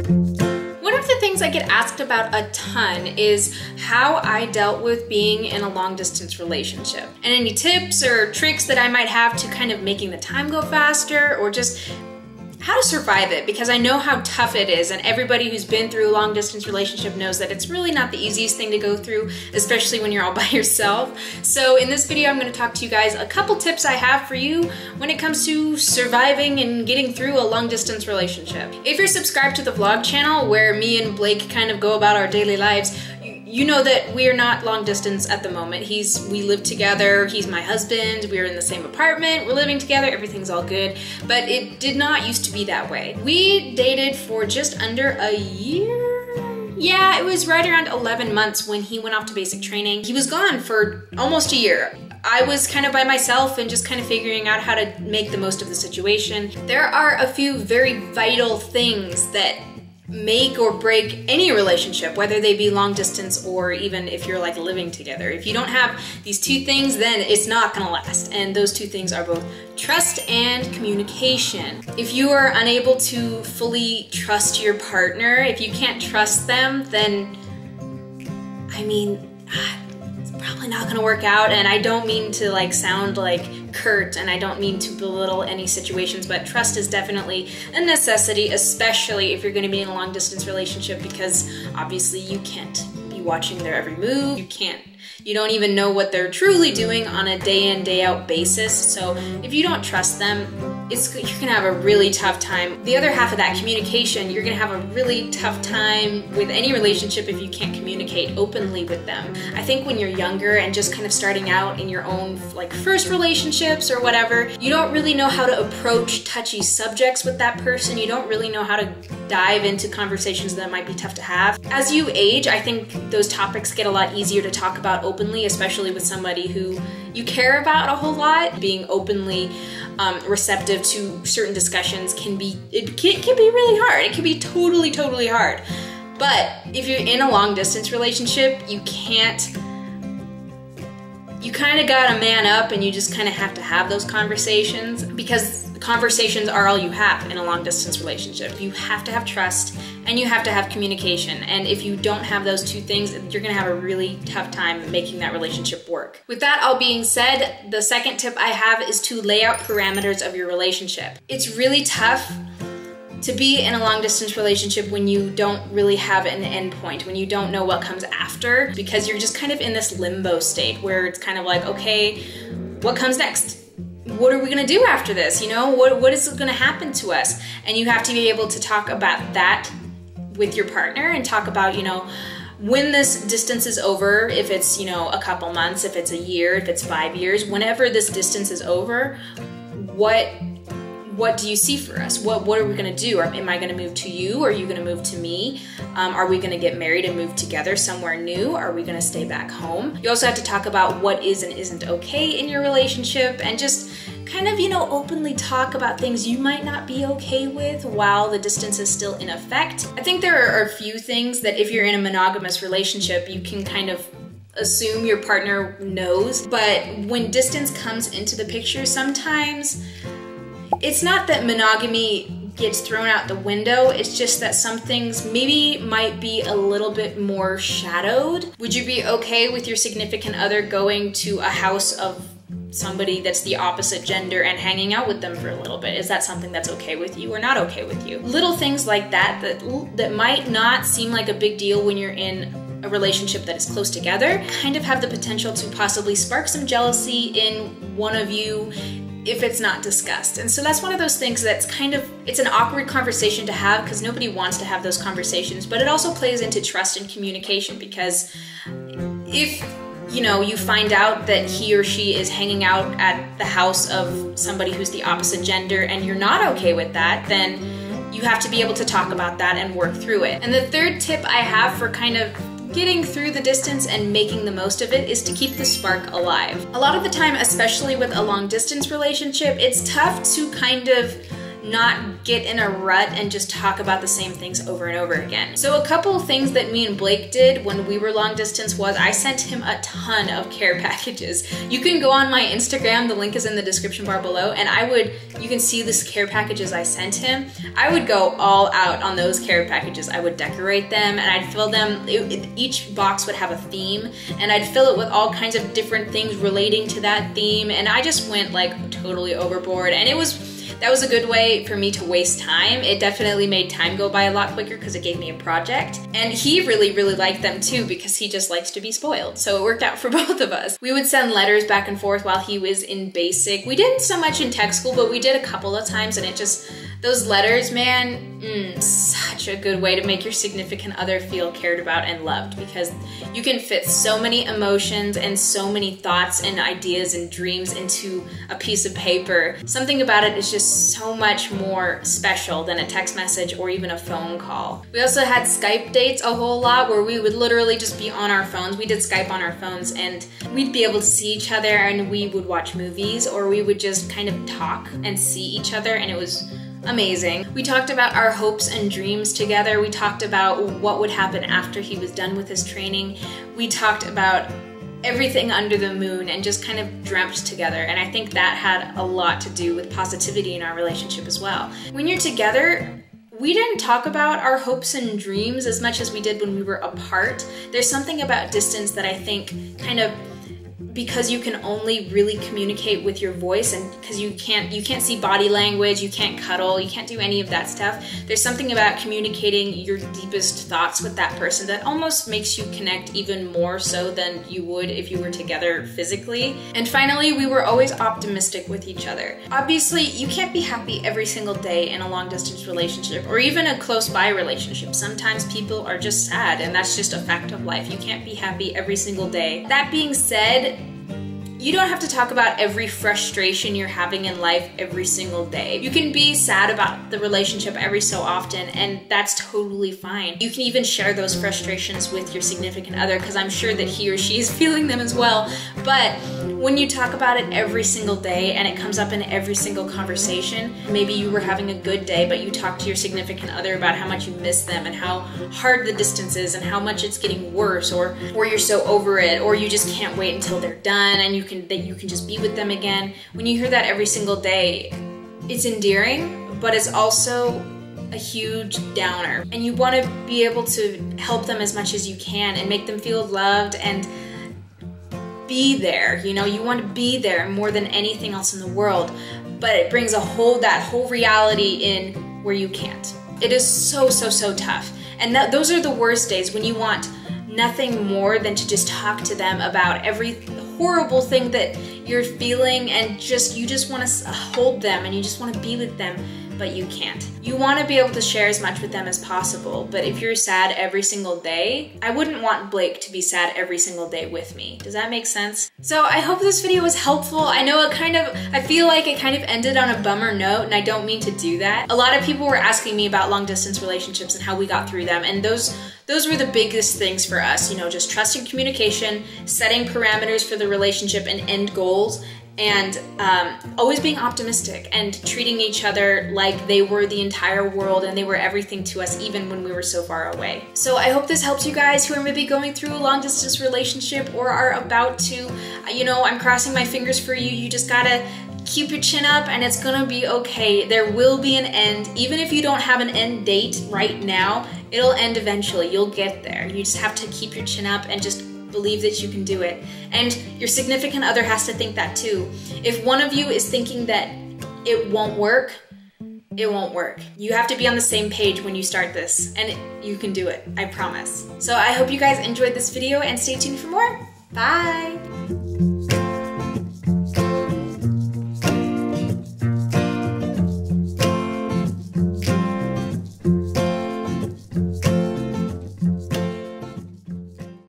One of the things I get asked about a ton is how I dealt with being in a long distance relationship. And any tips or tricks that I might have to kind of making the time go faster, or just how to survive it, because I know how tough it is, and everybody who's been through a long distance relationship knows that it's really not the easiest thing to go through, especially when you're all by yourself. So in this video, I'm going to talk to you guys a couple tips I have for you when it comes to surviving and getting through a long distance relationship. If you're subscribed to the vlog channel where me and Blake kind of go about our daily lives, you know that we are not long distance at the moment. We live together, he's my husband, we're in the same apartment, we're living together, everything's all good, but it did not used to be that way. We dated for just under a year. Yeah, it was right around 11 months when he went off to basic training. He was gone for almost a year. I was kind of by myself and just kind of figuring out how to make the most of the situation. There are a few very vital things that make or break any relationship, whether they be long distance or even if you're like living together. If you don't have these two things, then it's not gonna last. And those two things are both trust and communication. If you are unable to fully trust your partner, if you can't trust them, then I mean, it's probably not gonna work out. And I don't mean to like sound like curt, and I don't mean to belittle any situations, but trust is definitely a necessity, especially if you're going to be in a long distance relationship, because obviously you can't be watching their every move. You don't even know what they're truly doing on a day in, day out basis. So if you don't trust them, you're gonna have a really tough time. The other half of that, communication, you're gonna have a really tough time with any relationship if you can't communicate openly with them. I think when you're younger and just kind of starting out in your own like first relationships or whatever, you don't really know how to approach touchy subjects with that person. You don't really know how to dive into conversations that might be tough to have. As you age, I think those topics get a lot easier to talk about openly, especially with somebody who you care about a whole lot. Being openly receptive to certain discussions can be really hard. It can be totally hard. But if you're in a long distance relationship, you kind of gotta man up, and you just kind of have to have those conversations, because conversations are all you have in a long distance relationship. You have to have trust and you have to have communication. And if you don't have those two things, you're gonna have a really tough time making that relationship work. With that all being said, the second tip I have is to lay out parameters of your relationship. It's really tough to be in a long distance relationship when you don't really have an end point, when you don't know what comes after, because you're just kind of in this limbo state where it's kind of like, okay, what comes next? What are we gonna do after this? You know, what is gonna happen to us? And you have to be able to talk about that with your partner and talk about, you know, when this distance is over, if it's, you know, a couple months, if it's a year, if it's 5 years, whenever this distance is over, what do you see for us? What are we gonna do? Am I gonna move to you? Are you gonna move to me? Are we gonna get married and move together somewhere new? Are we gonna stay back home? You also have to talk about what is and isn't okay in your relationship, and just kind of, you know, openly talk about things you might not be okay with while the distance is still in effect. I think there are a few things that if you're in a monogamous relationship, you can kind of assume your partner knows, but when distance comes into the picture, sometimes it's not that monogamy gets thrown out the window, it's just that some things maybe might be a little bit more shadowed. Would you be okay with your significant other going to a house of somebody that's the opposite gender and hanging out with them for a little bit? Is that something that's okay with you or not okay with you? Little things like that might not seem like a big deal when you're in a relationship that is close together, kind of have the potential to possibly spark some jealousy in one of you if it's not discussed. And so that's one of those things that's kind of, it's an awkward conversation to have because nobody wants to have those conversations, but it also plays into trust and communication, because if, you know, you find out that he or she is hanging out at the house of somebody who's the opposite gender and you're not okay with that, then you have to be able to talk about that and work through it. And the third tip I have for kind of getting through the distance and making the most of it is to keep the spark alive. A lot of the time, especially with a long distance relationship, it's tough to kind of not get in a rut and just talk about the same things over and over again. So a couple of things that me and Blake did when we were long distance was I sent him a ton of care packages. You can go on my Instagram, the link is in the description bar below, and you can see this care packages I sent him. I would go all out on those care packages. I would decorate them and I'd fill them, each box would have a theme, and I'd fill it with all kinds of different things relating to that theme, and I just went like totally overboard, and that was a good way for me to waste time. It definitely made time go by a lot quicker because it gave me a project. And he really, really liked them too because he just likes to be spoiled. So it worked out for both of us. We would send letters back and forth while he was in basic. We didn't so much in tech school, but we did a couple of times, and those letters, man, such a good way to make your significant other feel cared about and loved, because you can fit so many emotions and so many thoughts and ideas and dreams into a piece of paper. Something about it is just so much more special than a text message or even a phone call. We also had Skype dates a whole lot where we would literally just be on our phones. We did Skype on our phones, and we'd be able to see each other, and we would watch movies, or we would just kind of talk and see each other, and it was amazing. We talked about our hopes and dreams together. We talked about what would happen after he was done with his training. We talked about everything under the moon and just kind of dreamt together, and I think that had a lot to do with positivity in our relationship as well. When you're together, we didn't talk about our hopes and dreams as much as we did when we were apart. There's something about distance that I think kind of, because you can only really communicate with your voice, and because you can't see body language, you can't cuddle, you can't do any of that stuff. There's something about communicating your deepest thoughts with that person that almost makes you connect even more so than you would if you were together physically. And finally, we were always optimistic with each other. Obviously, you can't be happy every single day in a long distance relationship or even a close by relationship. Sometimes people are just sad, and that's just a fact of life. You can't be happy every single day. That being said, you don't have to talk about every frustration you're having in life every single day. You can be sad about the relationship every so often, and that's totally fine. You can even share those frustrations with your significant other, because I'm sure that he or she is feeling them as well. But when you talk about it every single day and it comes up in every single conversation, maybe you were having a good day, but you talk to your significant other about how much you miss them and how hard the distance is and how much it's getting worse, or you're so over it, or you just can't wait until they're done and you can just be with them again. When you hear that every single day, it's endearing, but it's also a huge downer. And you want to be able to help them as much as you can and make them feel loved and be there. You know, you want to be there more than anything else in the world, but it brings that whole reality in where you can't. It is so tough. And those are the worst days, when you want nothing more than to just talk to them about every horrible thing that you're feeling, and you just want to hold them and you just want to be with them, but you can't. You want to be able to share as much with them as possible, but if you're sad every single day, I wouldn't want Blake to be sad every single day with me. Does that make sense? So I hope this video was helpful. I know I feel like it kind of ended on a bummer note, and I don't mean to do that. A lot of people were asking me about long distance relationships and how we got through them, and those were the biggest things for us, you know, just trust and communication, setting parameters for the relationship and end goals, and always being optimistic and treating each other like they were the entire world and they were everything to us, even when we were so far away. So I hope this helps you guys who are maybe going through a long distance relationship or are about to. You know, I'm crossing my fingers for you. You just gotta keep your chin up and it's gonna be okay. There will be an end. Even if you don't have an end date right now, it'll end eventually. You'll get there. You just have to keep your chin up and just believe that you can do it. And your significant other has to think that too. If one of you is thinking that it won't work, it won't work. You have to be on the same page when you start this, and you can do it, I promise. So I hope you guys enjoyed this video and stay tuned for more. Bye!